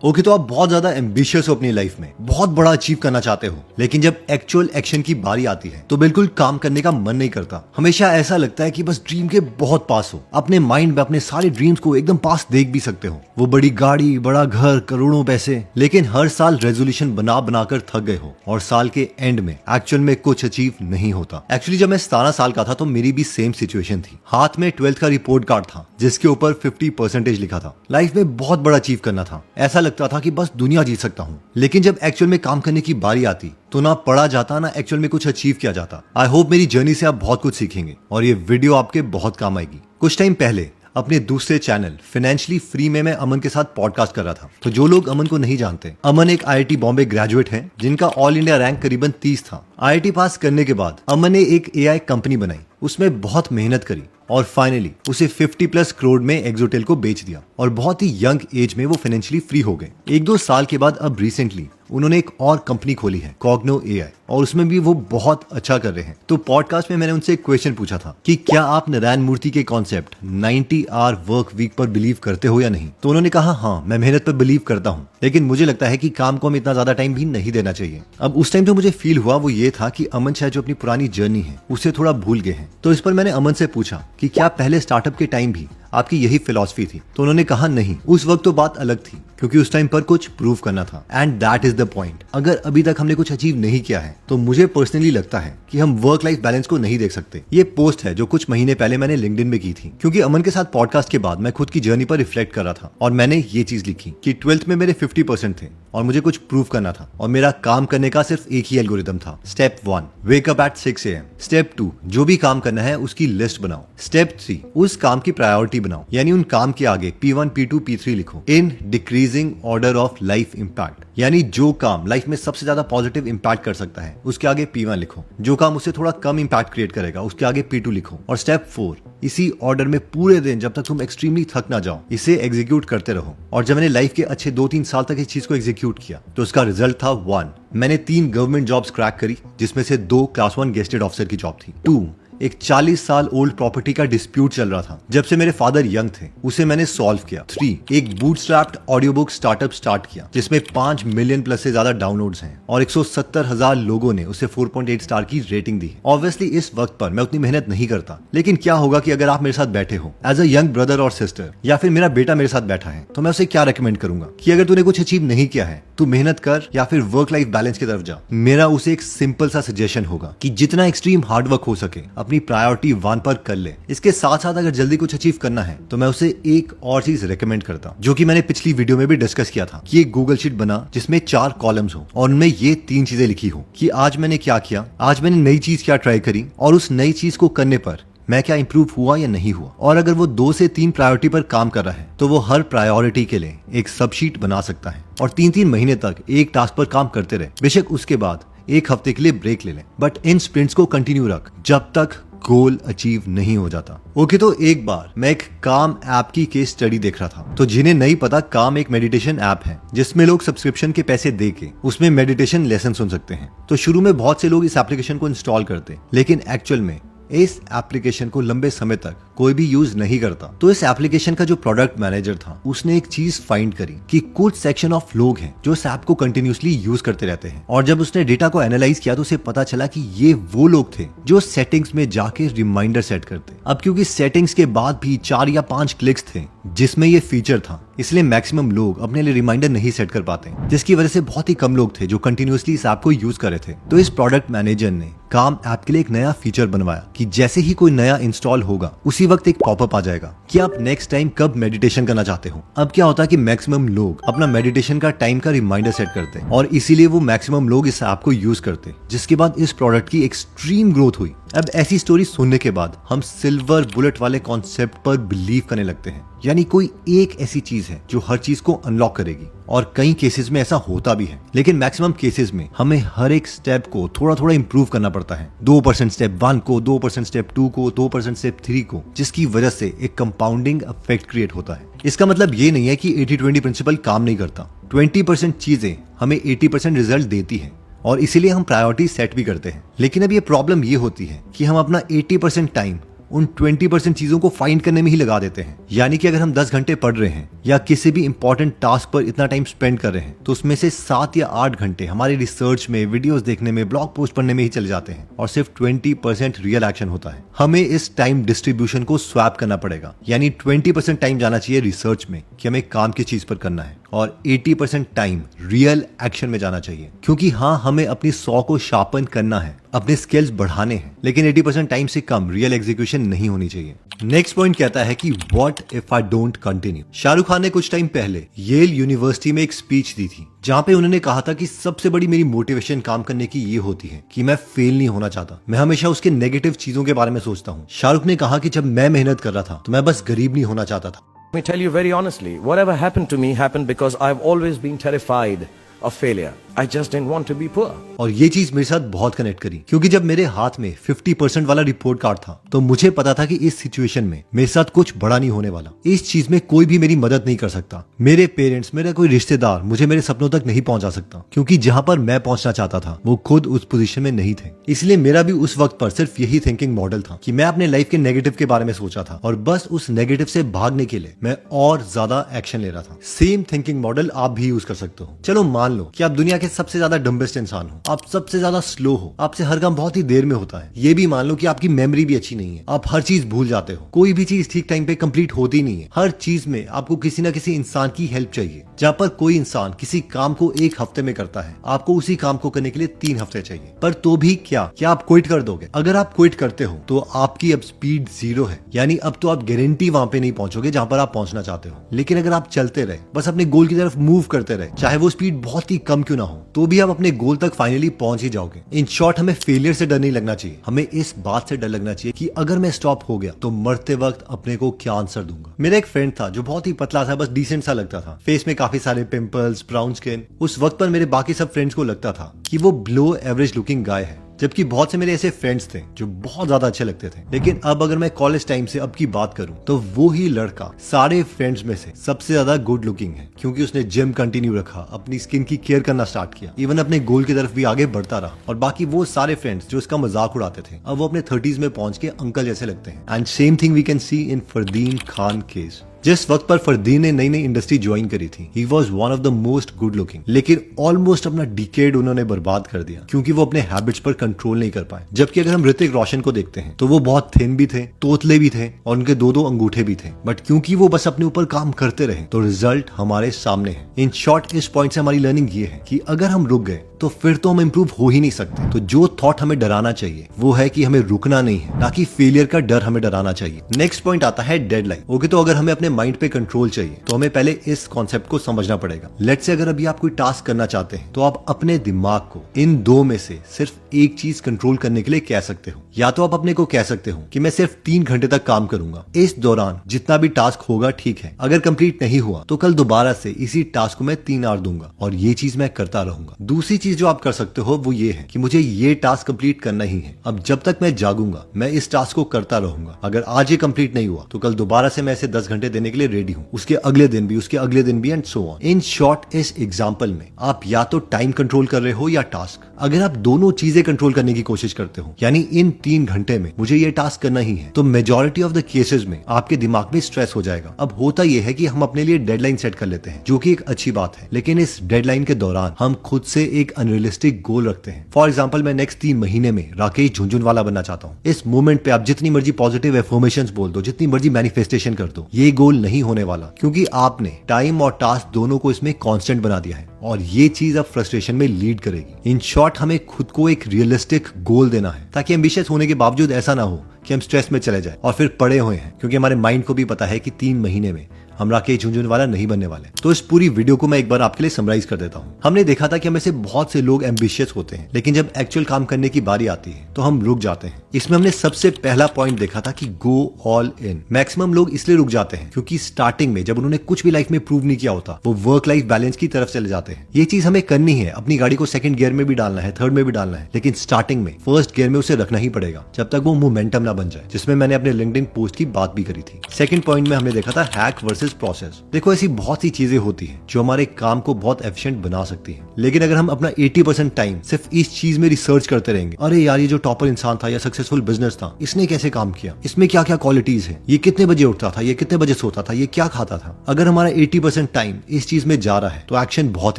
Okay, तो आप बहुत ज्यादा एम्बिशियस हो अपनी लाइफ में, बहुत बड़ा अचीव करना चाहते हो, लेकिन जब एक्चुअल एक्शन की बारी आती है तो बिल्कुल काम करने का मन नहीं करता। हमेशा ऐसा लगता है कि बस ड्रीम के बहुत पास हो, अपने माइंड में अपने सारे ड्रीम्स को एकदम पास देख भी सकते हो, वो बड़ी गाड़ी, बड़ा घर, करोड़ों पैसे, लेकिन हर साल रेजोल्यूशन बना बनाकर थक गए हो और साल के एंड में एक्चुअल में कुछ अचीव नहीं होता। एक्चुअली जब मैं 17 साल का था तो मेरी भी सेम सिचुएशन थी। हाथ में 12th का रिपोर्ट कार्ड था जिसके ऊपर 50% लिखा था। लाइफ में बहुत बड़ा अचीव करना था, ऐसा लगता था कि बस दुनिया जीत सकता हूँ, लेकिन जब एक्चुअल में काम करने की बारी आती तो ना पढ़ा जाता ना एक्चुअल में कुछ अचीव किया जाता। आई होप मेरी जर्नी से आप बहुत कुछ सीखेंगे और ये वीडियो आपके बहुत काम आएगी। कुछ टाइम पहले अपने दूसरे चैनल फाइनेंशियली फ्री में मैं अमन के साथ पॉडकास्ट कर रहा था। तो जो लोग अमन को नहीं जानते, अमन एक IIT बॉम्बे ग्रेजुएट है जिनका ऑल इंडिया रैंक करीबन 30 था। IIT पास करने के बाद अमन ने एक AI कंपनी बनाई, उसमें बहुत मेहनत करी और फाइनली उसे 50+ करोड़ में एक्सोटेल को बेच दिया और बहुत ही यंग एज में वो फाइनेंशियली फ्री हो गए। 1-2 साल के बाद अब रिसेंटली उन्होंने एक और कंपनी खोली है कॉग्नो AI और उसमें भी वो बहुत अच्छा कर रहे हैं। तो पॉडकास्ट में मैंने उनसे एक क्वेश्चन पूछा था कि क्या आप नारायण मूर्ति के कॉन्सेप्ट 90 आवर वर्क वीक पर बिलीव करते हो या नहीं। तो उन्होंने कहा हाँ, मैं मेहनत पर बिलीव करता हूँ, लेकिन मुझे लगता है कि काम को हमें इतना ज्यादा टाइम भी नहीं देना चाहिए। अब उस टाइम जो मुझे फील हुआ वो ये था कि अमन शायद जो अपनी पुरानी जर्नी है उसे थोड़ा भूल गए हैं। तो इस पर मैंने अमन से पूछा कि क्या पहले स्टार्टअप के टाइम भी आपकी यही फिलॉसफी थी। तो उन्होंने कहा नहीं, उस वक्त तो बात अलग थी क्योंकि उस टाइम पर कुछ प्रूव करना था and that is the point. अगर अभी तक हमने कुछ अचीव नहीं किया है तो मुझे पर्सनली लगता है कि हम वर्क लाइफ बैलेंस को नहीं देख सकते। ये पोस्ट है जो कुछ महीने पहले मैंने लिंक्डइन में की थी क्योंकि अमन के साथ पॉडकास्ट के बाद मैं खुद की जर्नी पर रिफ्लेक्ट कर रहा था और मैंने ये चीज लिखी कि 12th में मेरे 50% थे और मुझे कुछ प्रूव करना था और मेरा काम करने का सिर्फ एक ही एल्गोरिथम था। Step 1, wake up at 6 AM। Step 2, जो भी काम करना है उसकी लिस्ट बनाओ। स्टेप 3, उस काम की प्रायोरिटी बनाओ, यानी उन काम के आगे P1, P2, P3 लिखो in decreasing order of life impact, यानी जो काम लाइफ में सबसे ज्यादा पॉजिटिव इम्पैक्ट कर सकता है उसके आगे P1 लिखो, जो काम उससे थोड़ा कम इम्पैक्ट क्रिएट करेगा उसके आगे P2 लिखो। और स्टेप 4, इसी ऑर्डर में पूरे दिन जब तक तुम एक्सट्रीमली थक ना जाओ इसे एग्जीक्यूट करते रहो। और जब मैंने लाइफ के अच्छे 2-3 साल तक इस चीज को एग्जीक्यूट किया तो उसका रिजल्ट था 1, मैंने 3 गवर्नमेंट जॉब्स क्रैक करी जिसमें से 2 क्लास 1 गेस्टेड ऑफिसर की जॉब थी। 2, एक 40 साल ओल्ड प्रॉपर्टी का डिस्प्यूट चल रहा था जब से मेरे फादर यंग थे, उसे मैंने सॉल्व किया। 3, एक bootstrapped audio book startup start किया जिसमें 5 मिलियन प्लस से ज्यादा डाउनलोड्स हैं और 170,000 लोगों ने उसे 4.8 स्टार की रेटिंग दी। ऑब्वियसली इस वक्त पर मैं उतनी मेहनत नहीं करता, लेकिन क्या होगा कि अगर आप मेरे साथ बैठे हो एज अ यंग ब्रदर और सिस्टर, या फिर मेरा बेटा मेरे साथ बैठा है, तो मैं उसे क्या रेकमेंड करूंगा कि अगर तूने कुछ अचीव नहीं किया है तू मेहनत कर या फिर वर्क लाइफ बैलेंस की तरफ जा। मेरा उसे एक सिंपल सा सजेशन होगा कि जितना एक्सट्रीम हार्डवर्क हो सके अपनी प्रायोरिटी 1 पर कर ले। इसके साथ साथ अगर जल्दी कुछ अचीव करना है तो मैं उसे एक और चीज रेकमेंड करता हूं जो कि मैंने पिछली वीडियो में भी डिस्कस किया था कि एक गूगल शीट बना जिसमें 4 कॉलम्स हो और उनमें ये 3 चीजें लिखी हो कि आज मैंने क्या किया, आज मैंने नई चीज क्या ट्राई करी और उस नई चीज को करने पर मैं क्या इंप्रूव हुआ या नहीं हुआ। और अगर वो 2 से 3 प्रायोरिटी पर काम कर रहा है तो वो हर प्रायोरिटी के लिए एक सबशीट बना सकता है और 3-3 महीने तक एक टास्क पर काम करते रहे। बेशक उसके बाद एक हफ्ते के लिए ब्रेक ले लें, बट इन स्प्रिंट्स को कंटिन्यू रख जब तक गोल अचीव नहीं हो जाता। ओके, तो एक बार मैं एक काम ऐप की केस स्टडी देख रहा था। तो जिन्हें नहीं पता, काम एक मेडिटेशन ऐप है जिसमें लोग सब्सक्रिप्शन के पैसे दे के उसमें मेडिटेशन लेसन सुन सकते हैं। तो शुरू में बहुत से लोग इस एप्लीकेशन को इंस्टॉल करते, लेकिन एक्चुअल में इस एप्लीकेशन को लंबे समय तक कोई भी यूज नहीं करता। तो इस एप्लीकेशन का जो प्रोडक्ट मैनेजर था उसने एक चीज फाइंड करी कि कुछ सेक्शन ऑफ लोग हैं जो इस ऐप को कंटिन्यूसली यूज करते रहते हैं। और जब उसने डेटा को एनालाइज किया तो उसे पता चला कि ये वो लोग थे जो सेटिंग्स में जाके रिमाइंडर सेट करते। अब क्योंकि सेटिंग्स के बाद भी 4 या 5 क्लिक्स थे जिसमें ये फीचर था, इसलिए मैक्सिमम लोग अपने लिए रिमाइंडर नहीं सेट कर पाते, जिसकी वजह से बहुत ही कम लोग थे जो कंटिन्यूसली इस ऐप को यूज कर रहे थे। तो इस प्रोडक्ट मैनेजर ने काम ऐप के लिए एक नया फीचर बनवाया कि जैसे ही कोई नया इंस्टॉल होगा उसी वक्त एक पॉपअप आ जाएगा कि आप नेक्स्ट टाइम कब मेडिटेशन करना चाहते हो। अब क्या होता है कि मैक्सिमम लोग अपना मेडिटेशन का टाइम का रिमाइंडर सेट करते हैं और इसीलिए वो मैक्सिमम लोग इस ऐप को यूज करते, जिसके बाद इस प्रोडक्ट की एक्सट्रीम ग्रोथ हुई। अब ऐसी स्टोरी सुनने के बाद हम सिल्वर बुलेट वाले कॉन्सेप्ट पर बिलीव करने लगते हैं, यानी कोई एक ऐसी चीज है जो हर चीज को अनलॉक करेगी। और कई केसेस में ऐसा होता भी है, लेकिन मैक्सिमम केसेस में हमें हर एक स्टेप को थोड़ा थोड़ा इंप्रूव करना पड़ता है। 2% स्टेप 1 को, 2% स्टेप 2 को, 2% स्टेप 3 को, जिसकी वजह से एक कंपाउंडिंग इफेक्ट क्रिएट होता है। इसका मतलब ये नहीं है कि 80-20 प्रिंसिपल काम नहीं करता। 20% चीजें हमें 80% रिजल्ट देती है और इसीलिए हम प्रायोरिटी सेट भी करते हैं। लेकिन अब ये प्रॉब्लम ये होती है कि हम अपना 80% टाइम उन 20% चीजों को फाइंड करने में ही लगा देते हैं। यानी कि अगर हम 10 घंटे पढ़ रहे हैं या किसी भी इंपॉर्टेंट टास्क पर इतना टाइम स्पेंड कर रहे हैं तो उसमें से 7 या 8 घंटे हमारे रिसर्च में, वीडियोस देखने में, ब्लॉग पोस्ट पढ़ने में ही चले जाते हैं और सिर्फ 20% रियल एक्शन होता है। हमें इस टाइम डिस्ट्रीब्यूशन को स्वैप करना पड़ेगा, यानी 20% टाइम जाना चाहिए रिसर्च में कि हमें काम किस चीज पर करना है और 80% टाइम रियल एक्शन में जाना चाहिए। क्योंकि हाँ, हमें अपनी 100 को शार्पन करना है, अपने स्किल्स बढ़ाने हैं, लेकिन 80% टाइम से कम रियल एग्जीक्यूशन नहीं होनी चाहिए। नेक्स्ट पॉइंट कहता है कि what if I don't continue. Shahrukh Khan ने कुछ टाइम पहले येल यूनिवर्सिटी में एक स्पीच दी थी जहां पे उन्होंने कहा था कि सबसे बड़ी मेरी मोटिवेशन काम करने की ये होती है कि मैं फेल नहीं होना चाहता, मैं हमेशा उसके नेगेटिव चीजों के बारे में सोचता हूँ। शाहरुख ने कहा कि जब मैं मेहनत कर रहा था तो मैं बस गरीब नहीं होना चाहता था। Let me tell you very honestly, whatever happened to me happened because I've always been terrified of failure. I just didn't want to be poor. और ये चीज मेरे साथ बहुत कनेक्ट करी, क्योंकि जब मेरे हाथ में 50% वाला रिपोर्ट कार्ड था तो मुझे पता था कि इस सिचुएशन में मेरे साथ कुछ बड़ा नहीं होने वाला। इस चीज में कोई भी मेरी मदद नहीं कर सकता। मेरे पेरेंट्स, मेरा कोई रिश्तेदार मुझे मेरे सपनों तक नहीं पहुंचा सकता, क्योंकि जहां पर मैं पहुंचना चाहता था वो खुद उस पोजीशन में नहीं थे। इसलिए मेरा भी उस वक्त पर सिर्फ यही थिंकिंग मॉडल था कि मैं अपने लाइफ के नेगेटिव के बारे में सोचा था और बस उस नेगेटिव से भागने के लिए मैं और ज्यादा एक्शन ले रहा था। सेम थिंकिंग मॉडल आप भी यूज कर सकते हो। चलो मान लो कि आप दुनिया के सबसे ज्यादा डम्बेस्ट इंसान हो, आप सबसे ज्यादा स्लो हो, आपसे हर काम बहुत ही देर में होता है। ये भी मान लो कि आपकी मेमोरी भी अच्छी नहीं है, आप हर चीज भूल जाते हो, कोई भी चीज ठीक टाइम पे कंप्लीट होती नहीं है। हर चीज में आपको किसी ना किसी इंसान की हेल्प चाहिए। जहाँ पर कोई इंसान किसी काम को 1 हफ्ते में करता है, आपको उसी काम को करने के लिए 3 हफ्ते चाहिए। पर तो भी क्या आप क्विट कर दोगे? अगर आप क्विट करते हो तो आपकी अब स्पीड 0 है, यानी अब तो आप गारंटी वहां पे नहीं पहुंचोगे जहां पर आप पहुंचना चाहते हो। लेकिन अगर आप चलते रहे, बस अपने गोल की तरफ मूव करते रहे, चाहे वो स्पीड बहुत ही कम क्यों ना हो, तो भी आप अपने गोल तक फाइनली पहुंच ही जाओगे। इन शॉर्ट, हमें फेलियर से डर नहीं लगना चाहिए, हमें इस बात से डर लगना चाहिए कि अगर मैं स्टॉप हो गया तो मरते वक्त अपने को क्या आंसर दूंगा। मेरा एक फ्रेंड था जो बहुत ही पतला था, बस डिसेंट सा लगता था, फेस में काफी सारे पिंपल्स, ब्राउन स्किन। उस वक्त पर मेरे बाकी सब फ्रेंड्स को लगता था कि वो बिलो एवरेज लुकिंग गाय है, जबकि बहुत से मेरे ऐसे फ्रेंड्स थे जो बहुत ज्यादा अच्छे लगते थे। लेकिन अब अगर मैं कॉलेज टाइम से अब की बात करूं तो वो ही लड़का सारे फ्रेंड्स में से सबसे ज्यादा गुड लुकिंग है, क्योंकि उसने जिम कंटिन्यू रखा, अपनी स्किन की केयर करना स्टार्ट किया, इवन अपने गोल की तरफ भी आगे बढ़ता रहा। और बाकी वो सारे फ्रेंड्स जो इसका मजाक उड़ाते थे, अब वो अपने 30s में पहुंच के अंकल जैसे लगते हैं। And same thing we can see in Fardeen Khan case. जिस वक्त पर फरदीन ने नई नई इंडस्ट्री ज्वाइन करी थी, he was one of the most good looking, लेकिन ऑलमोस्ट अपना डिकेड उन्होंने बर्बाद कर दिया क्योंकि वो अपने हैबिट्स पर कंट्रोल नहीं कर पाए। जबकि अगर हम ऋतिक रोशन को देखते हैं तो वो बहुत थिन भी थे, तोतले भी थे और उनके 2-2 अंगूठे भी थे, बट क्योंकि वो बस अपने ऊपर काम करते रहे तो रिजल्ट हमारे सामने है। इन शॉर्ट, इस पॉइंट से हमारी लर्निंग ये है कि अगर हम रुक गए तो फिर तो हम इंप्रूव हो ही नहीं सकते। तो जो थॉट हमें डराना चाहिए वो है कि हमें रुकना नहीं है, ताकि फेलियर का डर हमें डराना चाहिए। नेक्स्ट पॉइंट आता है डेडलाइन। ओके, तो अगर हमें अपने माइंड पे कंट्रोल चाहिए तो हमें पहले इस कॉन्सेप्ट को समझना पड़ेगा। लेट्स से अगर अभी आप कोई टास्क करना चाहते हैं तो आप अपने दिमाग को इन 2 में से सिर्फ एक चीज कंट्रोल करने के लिए कह सकते हो। या तो आप अपने को कह सकते हो कि मैं सिर्फ 3 घंटे तक काम करूंगा, इस दौरान जितना भी टास्क होगा ठीक है, अगर कंप्लीट नहीं हुआ तो कल दोबारा से इसी टास्क को मैं 3 आवर दूंगा और ये चीज मैं करता रहूंगा। दूसरी चीज जो आप कर सकते हो वो ये है कि मुझे ये टास्क कंप्लीट करना ही है, अब जब तक मैं जागूंगा मैं इस टास्क को करता रहूंगा। अगर आज ये कंप्लीट नहीं हुआ तो कल दोबारा से मैं इसे 10 घंटे देने के लिए रेडी हूँ, उसके अगले दिन भी, उसके अगले दिन भी, and so on. In short, इस एग्जाम्पल में आप या तो टाइम कंट्रोल कर रहे हो या टास्क। अगर आप दोनों चीजें कंट्रोल करने की कोशिश करते हो, यानी इन 3 घंटे में मुझे ये टास्क करना ही है, तो मेजॉरिटी ऑफ द केसेस में आपके दिमाग में स्ट्रेस हो जाएगा। अब होता यह है कि हम अपने लिए डेडलाइन सेट कर लेते हैं, जो कि एक अच्छी बात है, लेकिन इस डेडलाइन के दौरान हम खुद से एक अनरियलिस्टिक गोल रखते हैं। फॉर एग्जाम्पल, मैं नेक्स्ट 3 महीने में राकेश झुनझुनवाला बनना चाहता हूँ। इस मोमेंट पे आप जितनी मर्जी पॉजिटिव एफर्मेशंस बोल दो, जितनी मर्जी मैनिफेस्टेशन कर दो, ये गोल नहीं होने वाला, क्योंकि आपने टाइम और टास्क दोनों को इसमें कांस्टेंट बना दिया है और ये चीज अब फ्रस्ट्रेशन में लीड करेगी। इन शॉर्ट, हमें खुद को एक रियलिस्टिक गोल देना है, ताकि एम्बिशियस होने के बावजूद ऐसा ना हो कि हम स्ट्रेस में चले जाए और फिर पड़े हुए हैं, क्योंकि हमारे माइंड को भी पता है कि 3 महीने में हम राकेश झुनझुनवाला नहीं बनने वाले। तो इस पूरी वीडियो को मैं एक बार आपके लिए समराइज कर देता हूँ। हमने देखा था कि हमें से बहुत से लोग एम्बिशियस होते हैं, लेकिन जब एक्चुअल काम करने की बारी आती है तो हम रुक जाते हैं। इसमें हमने सबसे पहला पॉइंट देखा था कि गो ऑल इन। मैक्सिमम लोग इसलिए रुक जाते हैं क्योंकि स्टार्टिंग में जब उन्होंने कुछ भी लाइफ में प्रूव नहीं किया होता, वो वर्क लाइफ बैलेंस की तरफ चले जाते हैं। ये चीज हमें करनी है, अपनी गाड़ी को 2nd गियर में भी डालना है, 3rd में भी डालना है, लेकिन स्टार्टिंग में 1st गियर में उसे रखना ही पड़ेगा जब तक वो मोमेंटम ना बन जाए, जिसमें मैंने अपने लिंक्डइन पोस्ट की बात भी करी थी। सेकंड पॉइंट में हमने देखा था हैक वर्सेस वर्सेस प्रोसेस। देखो ऐसी बहुत सी चीजें होती हैं जो हमारे काम को बहुत एफिशिएंट बना सकती हैं, लेकिन अगर हम अपना 80% टाइम सिर्फ इस चीज में रिसर्च करते रहेंगे, अरे यार ये जो टॉपर इंसान था या सक्सेसफुल बिजनेस था, इसने कैसे काम किया, इसमें क्या क्या क्वालिटीज है, ये कितने बजे उठता था, ये कितने बजे सोता था, ये क्या खाता था, अगर हमारा 80% टाइम इस चीज में जा रहा है तो एक्शन बहुत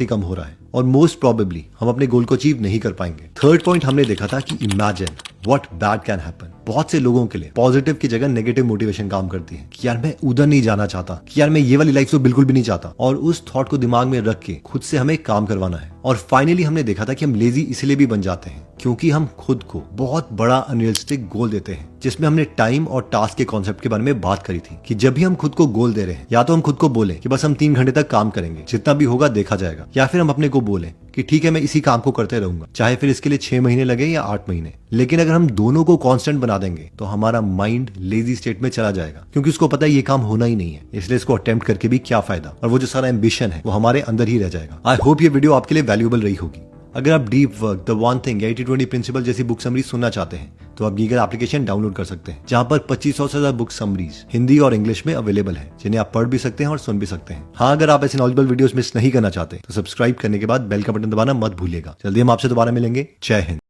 ही कम हो रहा है और मोस्ट प्रोबेबली हम अपने गोल को अचीव नहीं कर पाएंगे। थर्ड पॉइंट हमने देखा था कि imagine what bad can happen. बहुत से लोगों के लिए पॉजिटिव की जगह नेगेटिव मोटिवेशन काम करती है कि यार मैं उधर नहीं जाना चाहता, कि यार मैं ये वाली लाइफ तो बिल्कुल भी नहीं चाहता, और उस थॉट को दिमाग में रख के खुद से हमें काम करवाना है। और फाइनली हमने देखा था कि हम लेजी इसलिए भी बन जाते हैं क्योंकि हम खुद को बहुत बड़ा अनरियलिस्टिक गोल देते हैं, जिसमें हमने टाइम और टास्क के कॉन्सेप्ट के बारे में बात करी थी कि जब भी हम खुद को गोल दे रहे हैं, या तो हम खुद को बोले कि बस हम 3 घंटे तक काम करेंगे, जितना भी होगा देखा जाएगा, या फिर हम अपने को बोले कि ठीक है मैं इसी काम को करते रहूंगा, चाहे फिर इसके लिए 6 महीने लगे या 8 महीने। लेकिन अगर हम दोनों को कांस्टेंट बना देंगे तो हमारा माइंड लेजी स्टेट में चला जाएगा, क्योंकि उसको पता है ये काम होना ही नहीं है, इसलिए इसको अटेम्प्ट करके भी क्या फायदा, और वो जो सारा एम्बिशन है वो हमारे अंदर ही रह जाएगा। आई होप ये वीडियो आपके लिए वैल्यूएबल रही होगी। अगर आप deep work, the one thing, 80-20 principle जैसी बुक समरीज सुनना चाहते हैं तो आप गीगल एप्लीकेशन डाउनलोड कर सकते हैं, जहां पर 2500 से ज्यादा बुक समरीज हिंदी और इंग्लिश में अवेलेबल है, जिन्हें आप पढ़ भी सकते हैं और सुन भी सकते हैं। हाँ, अगर आप ऐसे नॉलेजेबल वीडियोस मिस नहीं करना चाहते तो सब्सक्राइब करने के बाद बेल का बटन दबाना मत भूलिएगा। जल्दी हम आपसे दोबारा मिलेंगे। जय हिंद।